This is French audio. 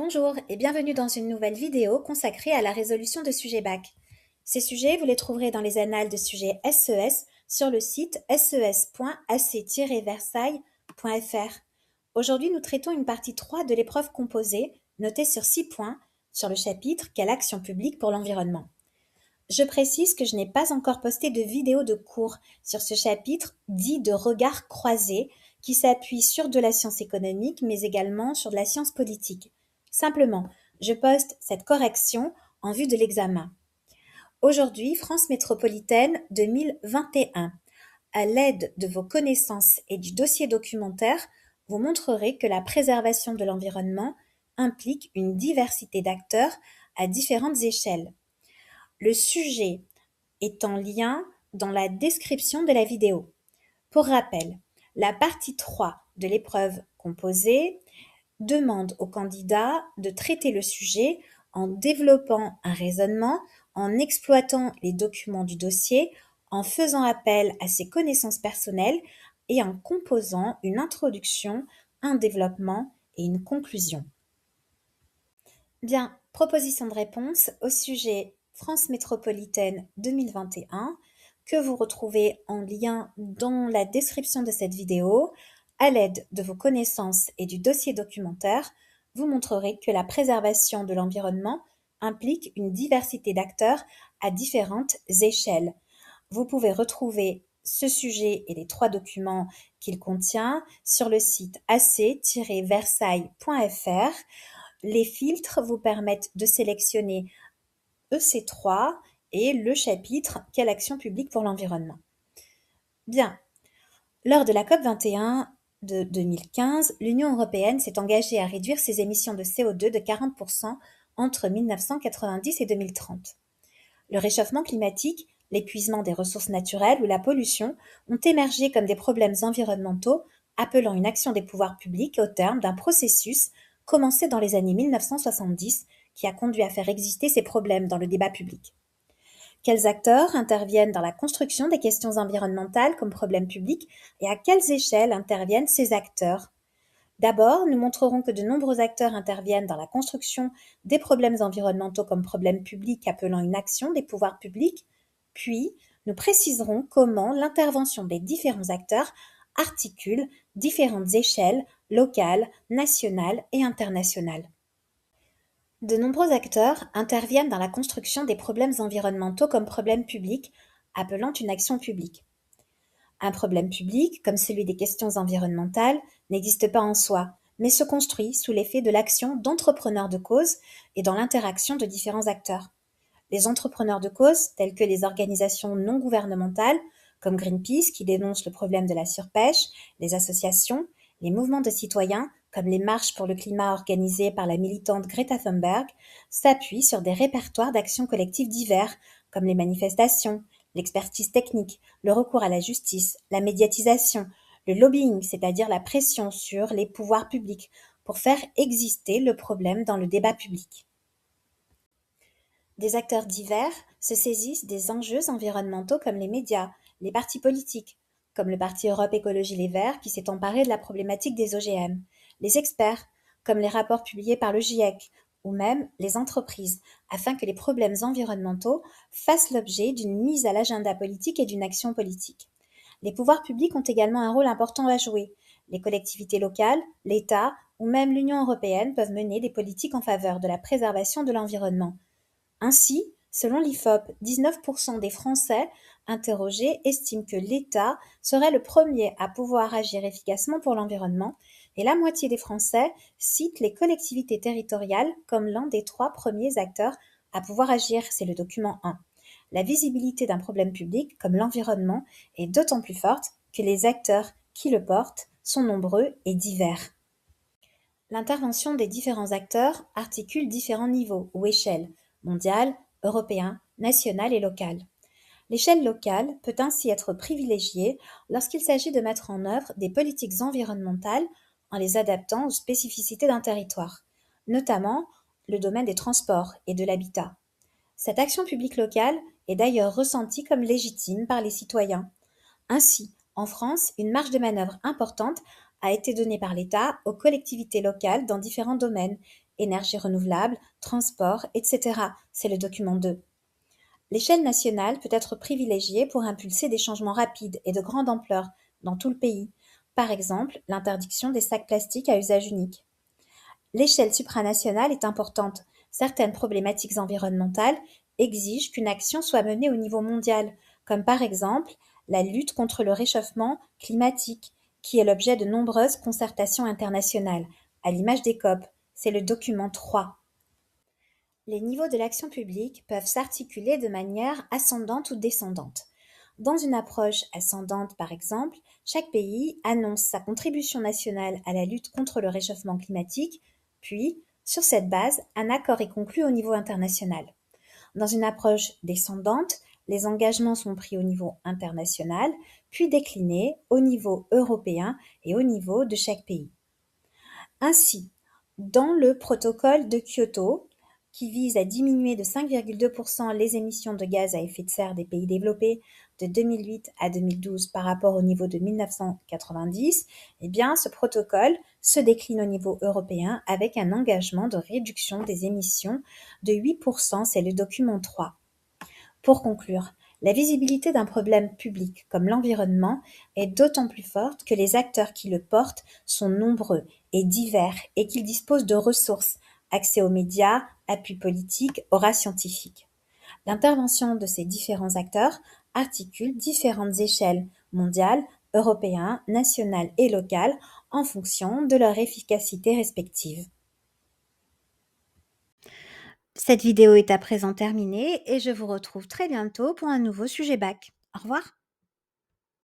Bonjour et bienvenue dans une nouvelle vidéo consacrée à la résolution de sujets bac. Ces sujets, vous les trouverez dans les annales de sujets SES sur le site ses.ac-versailles.fr. Aujourd'hui, nous traitons une partie 3 de l'épreuve composée, notée sur 6 points, sur le chapitre « Quelle action publique pour l'environnement ». Je précise que je n'ai pas encore posté de vidéo de cours sur ce chapitre dit de regard croisé qui s'appuie sur de la science économique mais également sur de la science politique. Simplement, je poste cette correction en vue de l'examen. Aujourd'hui, France métropolitaine 2021. À l'aide de vos connaissances et du dossier documentaire, vous montrerez que la préservation de l'environnement implique une diversité d'acteurs à différentes échelles. Le sujet est en lien dans la description de la vidéo. Pour rappel, la partie 3 de l'épreuve composée demande au candidat de traiter le sujet en développant un raisonnement, en exploitant les documents du dossier, en faisant appel à ses connaissances personnelles et en composant une introduction, un développement et une conclusion. Bien, proposition de réponse au sujet France métropolitaine 2021 que vous retrouvez en lien dans la description de cette vidéo. À l'aide de vos connaissances et du dossier documentaire, vous montrerez que la préservation de l'environnement implique une diversité d'acteurs à différentes échelles. Vous pouvez retrouver ce sujet et les 3 documents qu'il contient sur le site ac-versailles.fr. Les filtres vous permettent de sélectionner EC3 et le chapitre « Quelle action publique pour l'environnement ». Bien, lors de la COP21 de 2015, l'Union européenne s'est engagée à réduire ses émissions de CO2 de 40% entre 1990 et 2030. Le réchauffement climatique, l'épuisement des ressources naturelles ou la pollution ont émergé comme des problèmes environnementaux appelant une action des pouvoirs publics au terme d'un processus commencé dans les années 1970 qui a conduit à faire exister ces problèmes dans le débat public. Quels acteurs interviennent dans la construction des questions environnementales comme problème public et à quelles échelles interviennent ces acteurs? D'abord, nous montrerons que de nombreux acteurs interviennent dans la construction des problèmes environnementaux comme problèmes publics appelant une action des pouvoirs publics, puis nous préciserons comment l'intervention des différents acteurs articule différentes échelles locales, nationales et internationales. De nombreux acteurs interviennent dans la construction des problèmes environnementaux comme problèmes publics, appelant une action publique. Un problème public, comme celui des questions environnementales, n'existe pas en soi, mais se construit sous l'effet de l'action d'entrepreneurs de cause et dans l'interaction de différents acteurs. Les entrepreneurs de cause, tels que les organisations non gouvernementales, comme Greenpeace qui dénonce le problème de la surpêche, les associations, les mouvements de citoyens, comme les marches pour le climat organisées par la militante Greta Thunberg, s'appuient sur des répertoires d'actions collectives divers, comme les manifestations, l'expertise technique, le recours à la justice, la médiatisation, le lobbying, c'est-à-dire la pression sur les pouvoirs publics, pour faire exister le problème dans le débat public. Des acteurs divers se saisissent des enjeux environnementaux comme les médias, les partis politiques, comme le parti Europe Écologie Les Verts qui s'est emparé de la problématique des OGM, les experts, comme les rapports publiés par le GIEC, ou même les entreprises, afin que les problèmes environnementaux fassent l'objet d'une mise à l'agenda politique et d'une action politique. Les pouvoirs publics ont également un rôle important à jouer. Les collectivités locales, l'État ou même l'Union européenne peuvent mener des politiques en faveur de la préservation de l'environnement. Ainsi, selon l'IFOP, 19% des Français interrogés estiment que l'État serait le premier à pouvoir agir efficacement pour l'environnement et la moitié des Français citent les collectivités territoriales comme l'un des 3 premiers acteurs à pouvoir agir, c'est le document 1. La visibilité d'un problème public comme l'environnement est d'autant plus forte que les acteurs qui le portent sont nombreux et divers. L'intervention des différents acteurs articule différents niveaux ou échelles, mondial, européen, national et local. L'échelle locale peut ainsi être privilégiée lorsqu'il s'agit de mettre en œuvre des politiques environnementales en les adaptant aux spécificités d'un territoire, notamment le domaine des transports et de l'habitat. Cette action publique locale est d'ailleurs ressentie comme légitime par les citoyens. Ainsi, en France, une marge de manœuvre importante a été donnée par l'État aux collectivités locales dans différents domaines énergie renouvelable, transport, etc. C'est le document 2. L'échelle nationale peut être privilégiée pour impulser des changements rapides et de grande ampleur dans tout le pays. Par exemple, l'interdiction des sacs plastiques à usage unique. L'échelle supranationale est importante. Certaines problématiques environnementales exigent qu'une action soit menée au niveau mondial, comme par exemple la lutte contre le réchauffement climatique, qui est l'objet de nombreuses concertations internationales, à l'image des COP. C'est le document 3. Les niveaux de l'action publique peuvent s'articuler de manière ascendante ou descendante. Dans une approche ascendante, par exemple, chaque pays annonce sa contribution nationale à la lutte contre le réchauffement climatique, puis, sur cette base, un accord est conclu au niveau international. Dans une approche descendante, les engagements sont pris au niveau international, puis déclinés au niveau européen et au niveau de chaque pays. Ainsi, dans le protocole de Kyoto, qui vise à diminuer de 5,2% les émissions de gaz à effet de serre des pays développés de 2008 à 2012 par rapport au niveau de 1990, eh bien, ce protocole se décline au niveau européen avec un engagement de réduction des émissions de 8%, c'est le document 3. Pour conclure, la visibilité d'un problème public comme l'environnement est d'autant plus forte que les acteurs qui le portent sont nombreux et divers et qu'ils disposent de ressources, accès aux médias, appui politique, aura scientifique. L'intervention de ces différents acteurs articule différentes échelles mondiales, européennes, nationales et locales en fonction de leur efficacité respective. Cette vidéo est à présent terminée et je vous retrouve très bientôt pour un nouveau sujet bac. Au revoir.